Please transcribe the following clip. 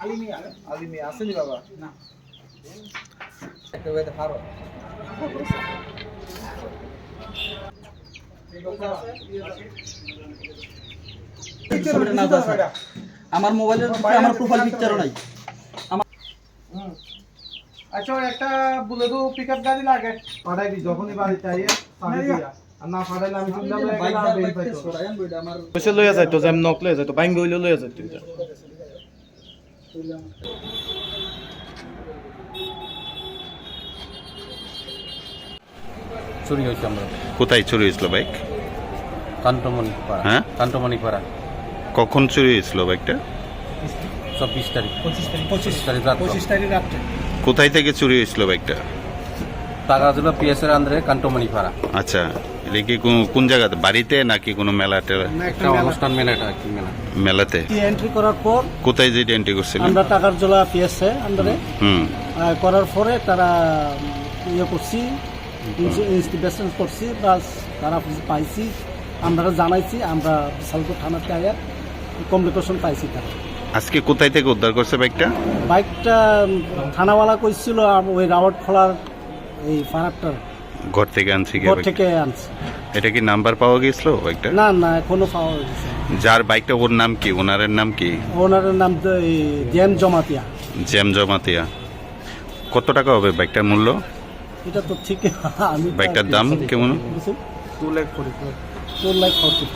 আলিমিয়া আসেনি বাবা না একটা ওয়েতে হারো আমার মোবাইলের আমার প্রোফাইল পিকচারও নাই। আচ্ছা একটা বুলেটো পিকআপ গাড়ি লাগে পাঠাইবি যখনই বাড়ি চাইয়ে পাঠাই দিয়া আর না পাঠাইলে আমি শুনলাম বাইক না বের বাইক পাইতো সরায়ান বইটা আমার পয়সা লইয়া যাইতো যেম নক লইয়া যাইতো বাইং গইলে লইয়া যাইতো এটা চুরি হয়েছে আমরা কোথায় চুরি হয়েছিল বাইক? কান্তমণি পাড়া। হ্যাঁ? কান্তমণি পাড়া কখন চুরি হয়েছিল বাইকটা? 24 তারিখ 25 তারিখ রাত 25 তারিখ রাত্রে। কোথায় থেকে চুরি হয়েছিল বাইকটা? টাকা ছিল পিএসের আন্দারে কান্তমণি পাড়া। আচ্ছা, এটা কি কোন জায়গাতে, বাড়িতে নাকি কোনো মেলা টেলা? একটা অনুষ্ঠান মেলাটা কি মেলা মেলাতে। এন্ট্রি করার পর কোথায় যেটা এন্ট্রি করছিলেন? আমরা টাকার জোলা পিএসএ আন্ডারে হুম করার পরে তারা ইয়ে করছি ইনভেস্টিগেশন করছি প্লাস তারা পাইছি আমরা জানাইছি আমরা বিশালপুর থানাতে আয়া কমিউনিকেশন পাইছি তারা। আজকে কোথায় থেকে উদ্ধার করছে বাইকটা? বাইকটা থানাওয়ালা কইছিল ওই রাওয়াট খোলার এই ফারাকটার ঘর থেকে আনছে কি ঘর বাইকটা? থেকে আনছে। এটা কি নাম্বার পাওয়া গেছিল বাইকটা? না না এখনো পাওয়া গেছে। যার বাইকটা ওর নাম কি, ওনারের নাম কি? ওনারের নাম তো জেম জমাতিয়া। জ্যাম জমাতিয়া। কত টাকা হবে বাইকটার মূল্য? এটা তো ঠিক আমি বাইকটার দাম কেমন? 2 লাখ 40